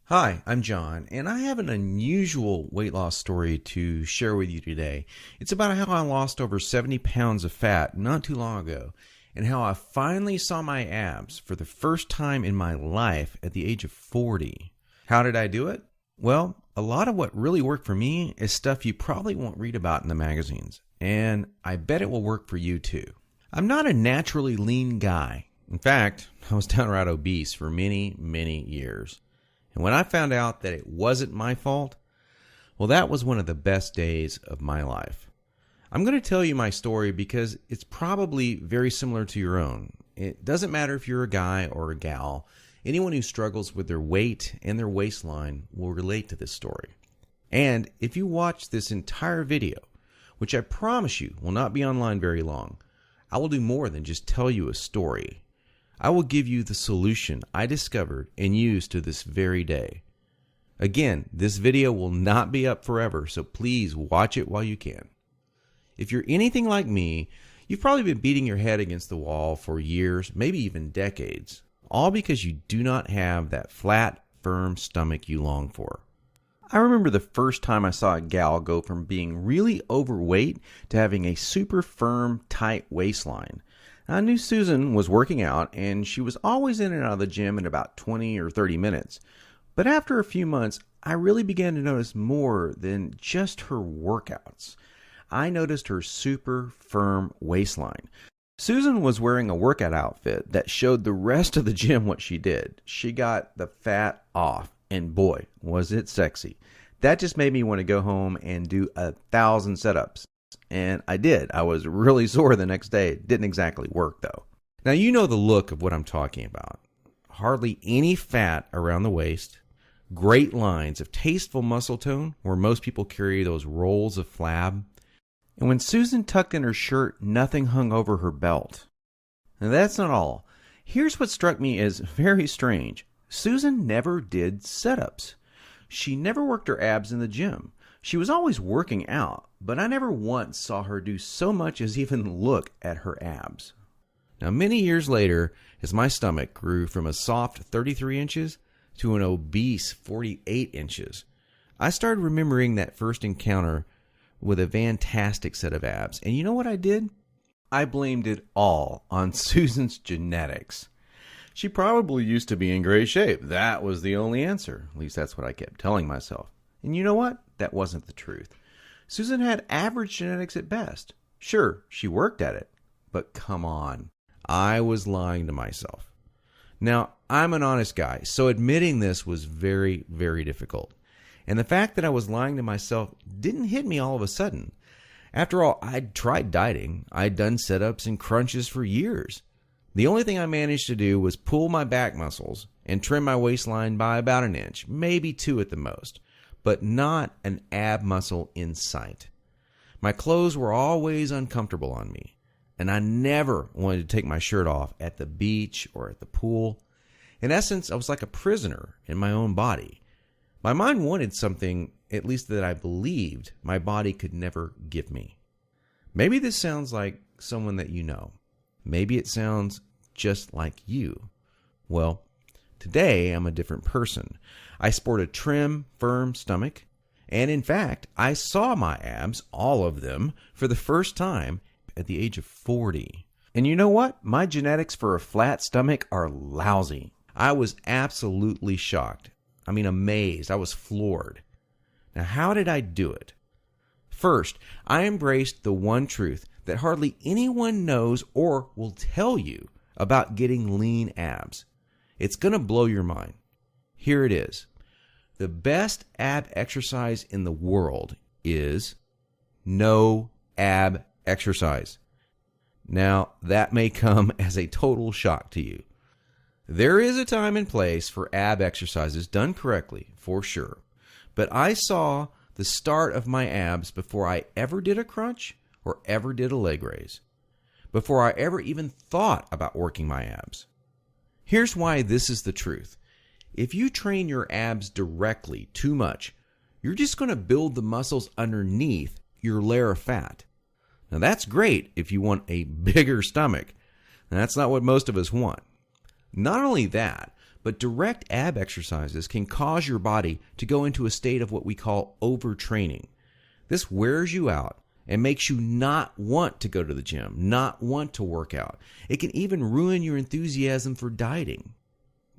Hi, I'm John, and I have an unusual weight loss story to share with you today. It's about how I lost over 70 pounds of fat not too long ago, and how I finally saw my abs for the first time in my life at the age of 40. How did I do it? Well, a lot of what really worked for me is stuff you probably won't read about in the magazines, and I bet it will work for you too. I'm not a naturally lean guy. In fact, I was downright obese for many, many years. And when I found out that it wasn't my fault, well, that was one of the best days of my life. I'm going to tell you my story because it's probably very similar to your own. It doesn't matter if you're a guy or a gal. Anyone who struggles with their weight and their waistline will relate to this story. And if you watch this entire video, which I promise you will not be online very long, I will do more than just tell you a story. I will give you the solution I discovered and use to this very day. Again, this video will not be up forever, so please watch it while you can. If you're anything like me, you've probably been beating your head against the wall for years, maybe even decades, all because you do not have that flat, firm stomach you long for. I remember the first time I saw a gal go from being really overweight to having a super firm, tight waistline. I knew Susan was working out, and she was always in and out of the gym in about 20 or 30 minutes. But after a few months, I really began to notice more than just her workouts. I noticed her super firm waistline. Susan was wearing a workout outfit that showed the rest of the gym what she did. She got the fat off, and boy, was it sexy. That just made me want to go home and do 1,000 setups. And I did. I was really sore the next day. It didn't exactly work, though. Now, you know the look of what I'm talking about. Hardly any fat around the waist, great lines of tasteful muscle tone where most people carry those rolls of flab. And when Susan tucked in her shirt, nothing hung over her belt. Now, that's not all. Here's what struck me as very strange. Susan never did setups. She never worked her abs in the gym. She was always working out, but I never once saw her do so much as even look at her abs. Now, many years later, as my stomach grew from a soft 33 inches to an obese 48 inches, I started remembering that first encounter with a fantastic set of abs. And you know what I did? I blamed it all on Susan's genetics. She probably used to be in great shape. That was the only answer. At least that's what I kept telling myself. And you know what? That wasn't the truth. Susan had average genetics at best. Sure, she worked at it. But come on. I was lying to myself. Now, I'm an honest guy, so admitting this was very, very difficult. And the fact that I was lying to myself didn't hit me all of a sudden. After all, I'd tried dieting. I'd done sit-ups and crunches for years. The only thing I managed to do was pull my back muscles and trim my waistline by about an inch, maybe 2 at the most, but not an ab muscle in sight. My clothes were always uncomfortable on me, and I never wanted to take my shirt off at the beach or at the pool. In essence, I was like a prisoner in my own body. My mind wanted something, at least that I believed, my body could never give me. Maybe this sounds like someone that you know. Maybe it sounds just like you. Well, today I'm a different person. I sport a trim, firm stomach, and in fact, I saw my abs, all of them, for the first time at the age of 40. And you know what? My genetics for a flat stomach are lousy. I was absolutely shocked. I mean, amazed. I was floored. Now, how did I do it? First, I embraced the one truth that hardly anyone knows or will tell you about getting lean abs. It's going to blow your mind. Here it is. The best ab exercise in the world is no ab exercise. Now, that may come as a total shock to you. There is a time and place for ab exercises done correctly, for sure. But I saw the start of my abs before I ever did a crunch or ever did a leg raise, before I ever even thought about working my abs. Here's why this is the truth. If you train your abs directly too much, you're just going to build the muscles underneath your layer of fat. Now that's great if you want a bigger stomach. And that's not what most of us want. Not only that, But direct ab exercises can cause your body to go into a state of what we call overtraining. This wears you out and makes you not want to go to the gym, not want to work out. It can even ruin your enthusiasm for dieting.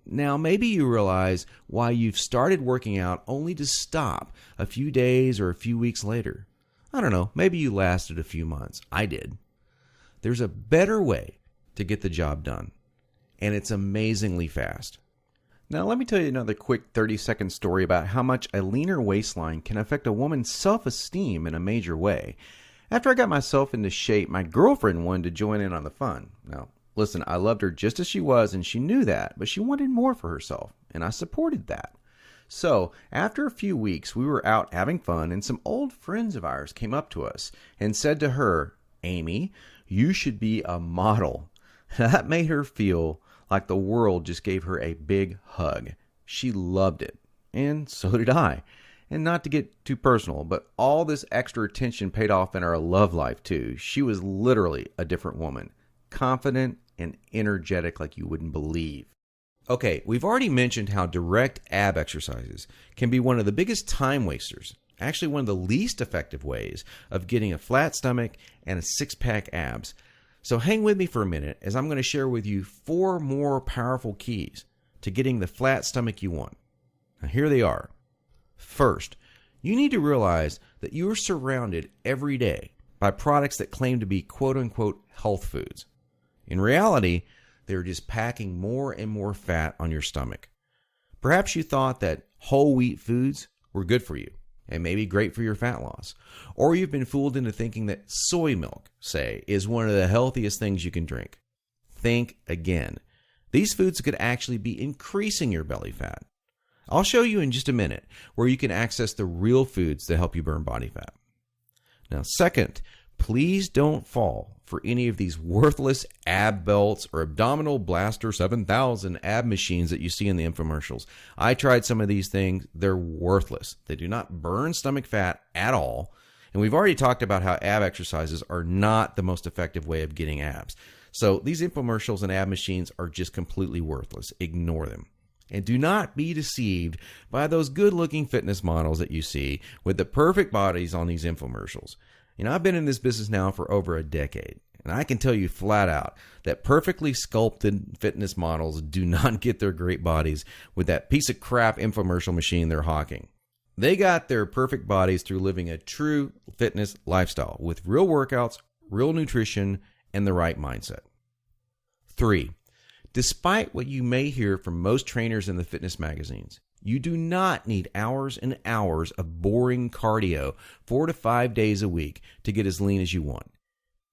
Now, maybe you realize why you've started working out only to stop a few days or a few weeks later. I don't know, maybe you lasted a few months. I did. There's a better way to get the job done, and it's amazingly fast. Now, let me tell you another quick 30-second story about how much a leaner waistline can affect a woman's self-esteem in a major way. After I got myself into shape, my girlfriend wanted to join in on the fun. Now, listen, I loved her just as she was, and she knew that, but she wanted more for herself, and I supported that. So, after a few weeks, we were out having fun, and some old friends of ours came up to us and said to her, "Amy, you should be a model." That made her feel like the world just gave her a big hug. She loved it, and so did I. And not to get too personal, but all this extra attention paid off in our love life too. She was literally a different woman, confident and energetic like you wouldn't believe. Okay, we've already mentioned how direct ab exercises can be one of the biggest time wasters, actually one of the least effective ways of getting a flat stomach and a six-pack abs. So hang with me for a minute as I'm going to share with you 4 more powerful keys to getting the flat stomach you want. Now here they are. First, you need to realize that you are surrounded every day by products that claim to be quote-unquote health foods. In reality, they're just packing more and more fat on your stomach. Perhaps you thought that whole wheat foods were good for you and maybe great for your fat loss. Or you've been fooled into thinking that soy milk, say, is one of the healthiest things you can drink. Think again. These foods could actually be increasing your belly fat. I'll show you in just a minute where you can access the real foods that help you burn body fat. Now, second, please don't fall for any of these worthless ab belts or abdominal blaster 7000 ab machines that you see in the infomercials. I tried some of these things. They're worthless. They do not burn stomach fat at all. And we've already talked about how ab exercises are not the most effective way of getting abs. So these infomercials and ab machines are just completely worthless. Ignore them. And do not be deceived by those good-looking fitness models that you see with the perfect bodies on these infomercials. You know, I've been in this business now for over a decade, and I can tell you flat out that perfectly sculpted fitness models do not get their great bodies with that piece of crap infomercial machine they're hawking. They got their perfect bodies through living a true fitness lifestyle with real workouts, real nutrition, and the right mindset. 3. Despite what you may hear from most trainers in the fitness magazines, you do not need hours and hours of boring cardio 4 to 5 days a week to get as lean as you want.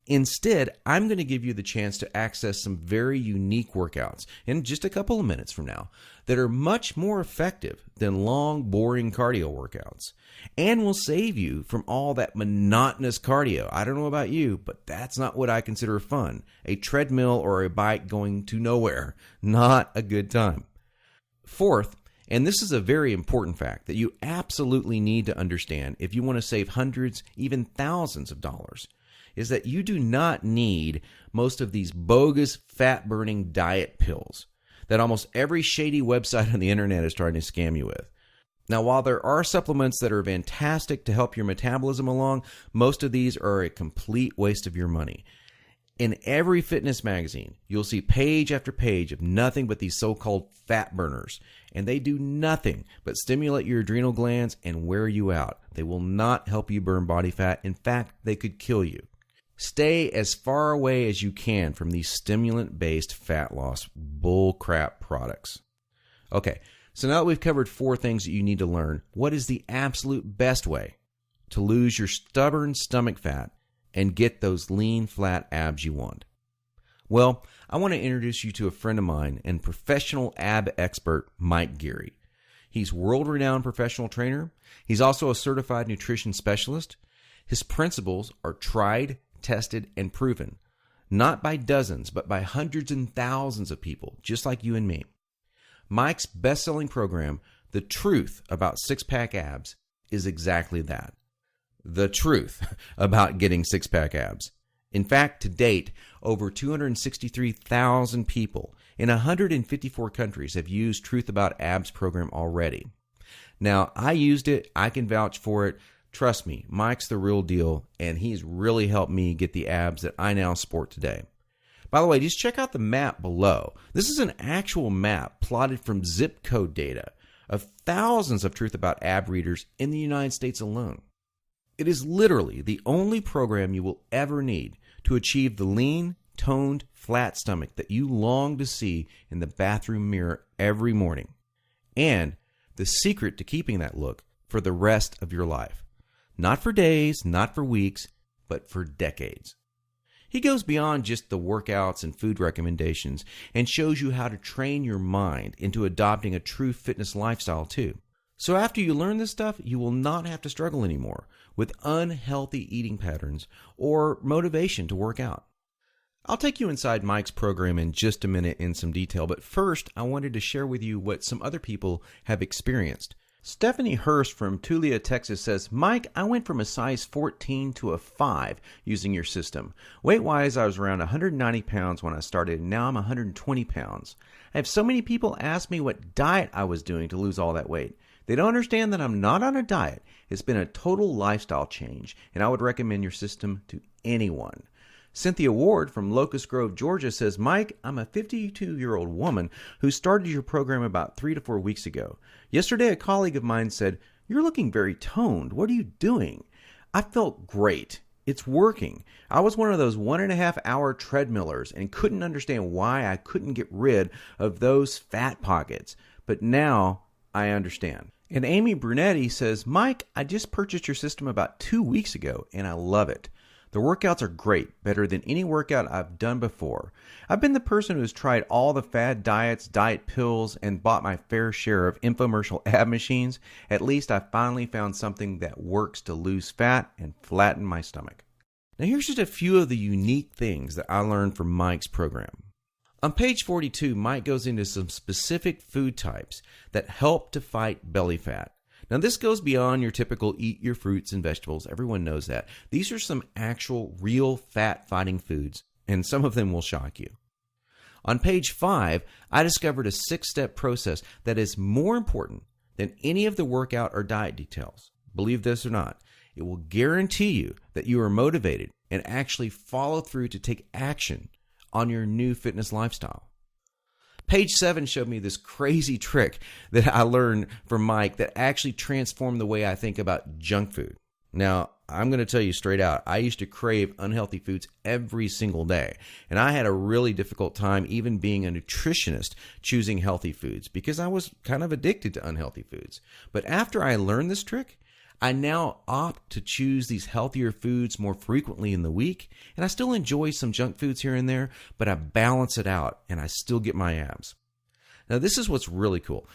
Instead, I'm going to give you the chance to access some very unique workouts in just a couple of minutes from now that are much more effective than long, boring cardio workouts and will save you from all that monotonous cardio. I don't know about you, but that's not what I consider fun. A treadmill or a bike going to nowhere. Not a good time. Fourth, and this is a very important fact that you absolutely need to understand if you want to save hundreds, even thousands of dollars, is that you do not need most of these bogus fat-burning diet pills that almost every shady website on the internet is trying to scam you with. Now, while there are supplements that are fantastic to help your metabolism along, most of these are a complete waste of your money. In every fitness magazine, you'll see page after page of nothing but these so-called fat burners, and they do nothing but stimulate your adrenal glands and wear you out. They will not help you burn body fat. In fact, they could kill you. Stay as far away as you can from these stimulant-based fat loss bullcrap products. Okay, so now that we've covered 4 things that you need to learn, what is the absolute best way to lose your stubborn stomach fat and get those lean, flat abs you want? Well, I want to introduce you to a friend of mine and professional ab expert, Mike Geary. He's world-renowned professional trainer. He's also a certified nutrition specialist. His principles are tried, tested, and proven, not by dozens, but by hundreds and thousands of people, just like you and me. Mike's best-selling program, The Truth About Six-Pack Abs, is exactly that. The truth about getting six-pack abs. In fact, to date, over 263,000 people in 154 countries have used Truth About Abs program already. Now, I used it. I can vouch for it. Trust me, Mike's the real deal, and he's really helped me get the abs that I now sport today. By the way, just check out the map below. This is an actual map plotted from zip code data of thousands of Truth About Ab readers in the United States alone. It is literally the only program you will ever need to achieve the lean, toned, flat stomach that you long to see in the bathroom mirror every morning, and the secret to keeping that look for the rest of your life. Not for days, not for weeks, but for decades. He goes beyond just the workouts and food recommendations and shows you how to train your mind into adopting a true fitness lifestyle too. So after you learn this stuff, you will not have to struggle anymore with unhealthy eating patterns or motivation to work out. I'll take you inside Mike's program in just a minute in some detail, but first I wanted to share with you what some other people have experienced. Stephanie Hurst from Tulia, Texas says, Mike, I went from a size 14 to a 5 using your system. Weight-wise, I was around 190 pounds when I started, and now I'm 120 pounds. I have so many people ask me what diet I was doing to lose all that weight. They don't understand that I'm not on a diet. It's been a total lifestyle change, and I would recommend your system to anyone. Cynthia Ward from Locust Grove, Georgia says, Mike, I'm a 52-year-old woman who started your program about 3 to 4 weeks ago. Yesterday, a colleague of mine said, you're looking very toned. What are you doing? I felt great. It's working. I was one of those 1.5-hour treadmillers and couldn't understand why I couldn't get rid of those fat pockets. But now I understand. And Amy Brunetti says, Mike, I just purchased your system about 2 weeks ago, and I love it. The workouts are great, better than any workout I've done before. I've been the person who's tried all the fad diets, diet pills, and bought my fair share of infomercial ab machines. At least I finally found something that works to lose fat and flatten my stomach. Now here's just a few of the unique things that I learned from Mike's program. On page 42, Mike goes into some specific food types that help to fight belly fat. Now, this goes beyond your typical eat your fruits and vegetables. Everyone knows that. These are some actual, real fat-fighting foods, and some of them will shock you. On page 5, I discovered a 6-step process that is more important than any of the workout or diet details. Believe this or not, it will guarantee you that you are motivated and actually follow through to take action on your new fitness lifestyle. Page 7 showed me this crazy trick that I learned from Mike that actually transformed the way I think about junk food. Now, I'm going to tell you straight out, I used to crave unhealthy foods every single day. And I had a really difficult time even being a nutritionist choosing healthy foods because I was kind of addicted to unhealthy foods. But after I learned this trick, I now opt to choose these healthier foods more frequently in the week, and I still enjoy some junk foods here and there, but I balance it out, and I still get my abs. Now, this is what's really cool.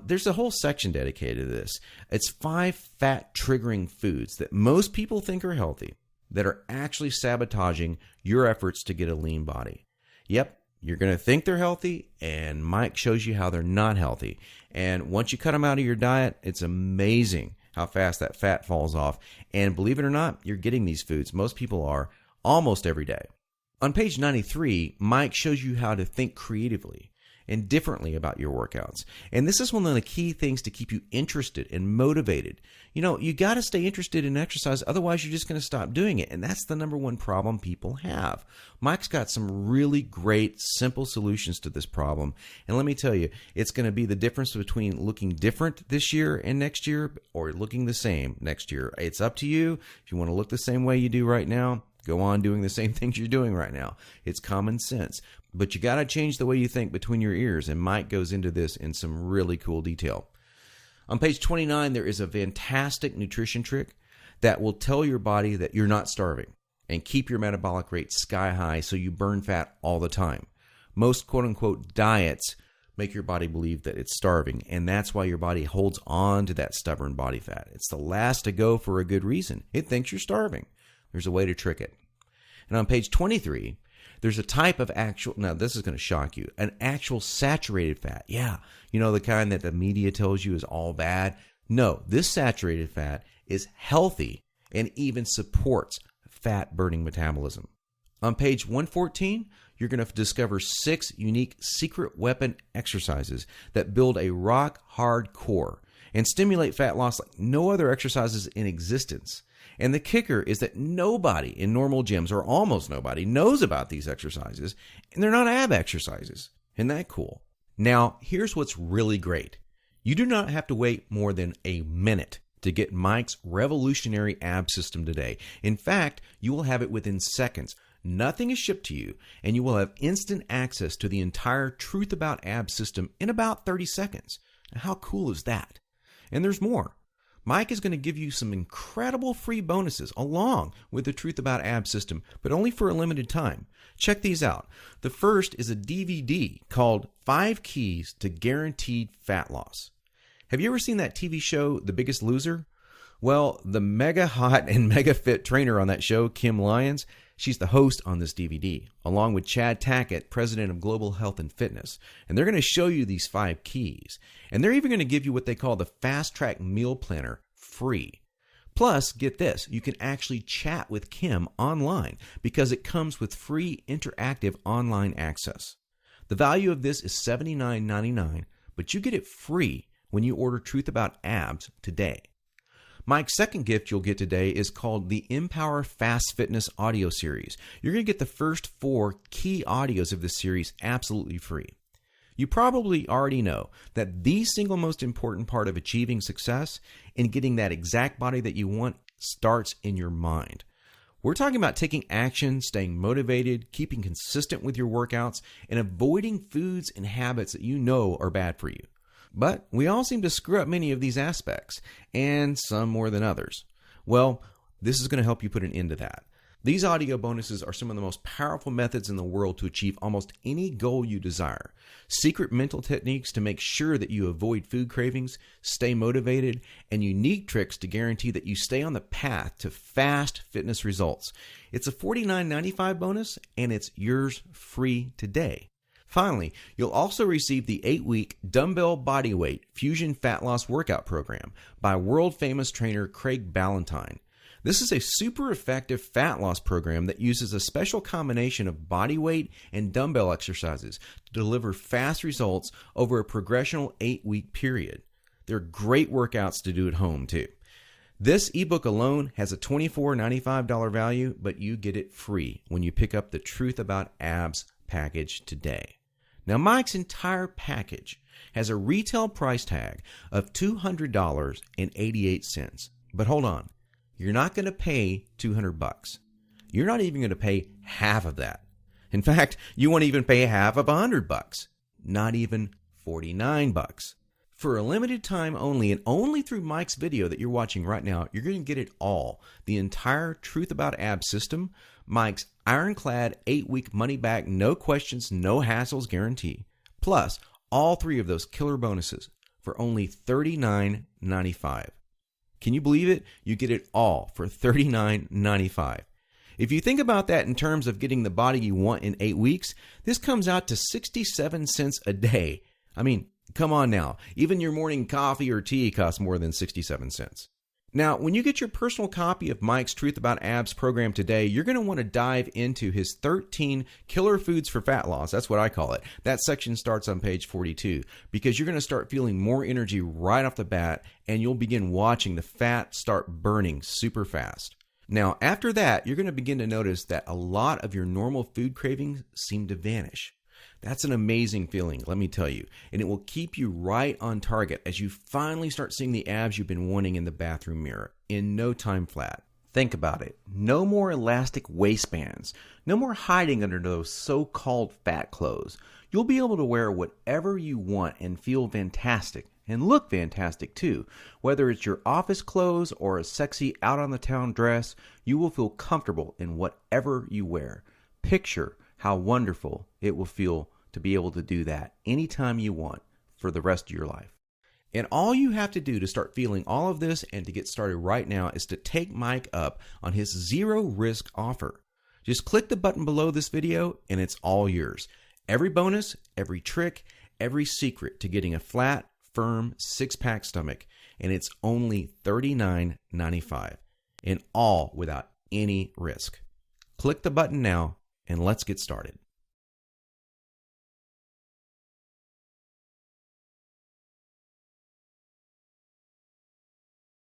There's a whole section dedicated to this. It's 5 fat-triggering foods that most people think are healthy that are actually sabotaging your efforts to get a lean body. Yep, you're going to think they're healthy, and Mike shows you how they're not healthy. And once you cut them out of your diet, it's amazing how fast that fat falls off. And believe it or not, you're getting these foods. Most people are almost every day. On page 93, Mike shows you how to think creatively and differently about your workouts. And this is one of the key things to keep you interested and motivated. You know, you got to stay interested in exercise, otherwise you're just going to stop doing it. And that's the number one problem people have. Mike's got some really great, simple solutions to this problem. And let me tell you, it's going to be the difference between looking different this year and next year or looking the same next year. It's up to you. If you want to look the same way you do right now, go on doing the same things you're doing right now. It's common sense. But you got to change the way you think between your ears, and Mike goes into this in some really cool detail. On page 29, there is a fantastic nutrition trick that will tell your body that you're not starving and keep your metabolic rate sky high so you burn fat all the time. Most quote-unquote diets make your body believe that it's starving, and that's why your body holds on to that stubborn body fat. It's the last to go for a good reason. It thinks you're starving. There's a way to trick it. And on page 23, there's a type of actual, now this is going to shock you, an actual saturated fat. Yeah, you know, the kind that the media tells you is all bad. No, this saturated fat is healthy and even supports fat burning metabolism. On page 114, you're going to discover 6 unique secret weapon exercises that build a rock-hard core and stimulate fat loss like no other exercises in existence. And the kicker is that nobody in normal gyms, or almost nobody, knows about these exercises, and they're not ab exercises. Isn't that cool? Now, here's what's really great. You do not have to wait more than a minute to get Mike's revolutionary ab system today. In fact, you will have it within seconds. Nothing is shipped to you, and you will have instant access to the entire Truth About Abs system in about 30 seconds. Now, how cool is that? And there's more. Mike is going to give you some incredible free bonuses along with the Truth About Abs system, but only for a limited time. Check these out. The first is a DVD called 5 Keys to Guaranteed Fat Loss. Have you ever seen that TV show, The Biggest Loser? Well, the mega hot and mega fit trainer on that show, Kim Lyons, she's the host on this DVD, along with Chad Tackett, president of Global Health and Fitness. And they're going to show you these 5 keys. And they're even going to give you what they call the Fast Track Meal Planner free. Plus, get this, you can actually chat with Kim online because it comes with free interactive online access. The value of this is $79.99, but you get it free when you order Truth About Abs today. Mike's second gift you'll get today is called the Empower Fast Fitness audio series. You're going to get the first 4 key audios of this series absolutely free. You probably already know that the single most important part of achieving success and getting that exact body that you want starts in your mind. We're talking about taking action, staying motivated, keeping consistent with your workouts, and avoiding foods and habits that you know are bad for you. But we all seem to screw up many of these aspects, and some more than others. Well, this is going to help you put an end to that. These audio bonuses are some of the most powerful methods in the world to achieve almost any goal you desire. Secret mental techniques to make sure that you avoid food cravings, stay motivated, and unique tricks to guarantee that you stay on the path to fast fitness results. It's a $49.95 bonus, and it's yours free today. Finally, you'll also receive the 8-week Dumbbell Bodyweight Fusion Fat Loss Workout Program by world-famous trainer Craig Ballantyne. This is a super effective fat loss program that uses a special combination of body weight and dumbbell exercises to deliver fast results over a progressional 8-week period. They're great workouts to do at home, too. This ebook alone has a $24.95 value, but you get it free when you pick up the Truth About Abs package today. Now, Mike's entire package has a retail price tag of $200.88. But hold on, you're not going to pay $200. You're not even going to pay half of that. In fact, you won't even pay half of $100. Not even $49. For a limited time only, and only through Mike's video that you're watching right now, you're going to get it all. The entire Truth About Abs system, Mike's ironclad 8-week money-back, no questions, no hassles guarantee, plus all 3 of those killer bonuses for only $39.95. Can you believe it? You get it all for $39.95. If you think about that in terms of getting the body you want in 8 weeks, this comes out to 67 cents a day. I mean, come on now. Even your morning coffee or tea costs more than 67 cents. Now, when you get your personal copy of Mike's Truth About Abs program today, you're going to want to dive into his 13 killer foods for fat loss. That's what I call it. That section starts on page 42 because you're going to start feeling more energy right off the bat, and you'll begin watching the fat start burning super fast. Now, after that, you're going to begin to notice that a lot of your normal food cravings seem to vanish. That's an amazing feeling, let me tell you, and it will keep you right on target as you finally start seeing the abs you've been wanting in the bathroom mirror in no time flat. Think about it. No more elastic waistbands. No more hiding under those so-called fat clothes. You'll be able to wear whatever you want and feel fantastic and look fantastic too. Whether it's your office clothes or a sexy out-on-the-town dress, you will feel comfortable in whatever you wear. Picture how wonderful it will feel to be able to do that anytime you want for the rest of your life. And all you have to do to start feeling all of this and to get started right now is to take Mike up on his zero-risk offer. Just click the button below this video and it's all yours. Every bonus, every trick, every secret to getting a flat, firm, six-pack stomach, and it's only $39.95, and all without any risk. Click the button now and let's get started.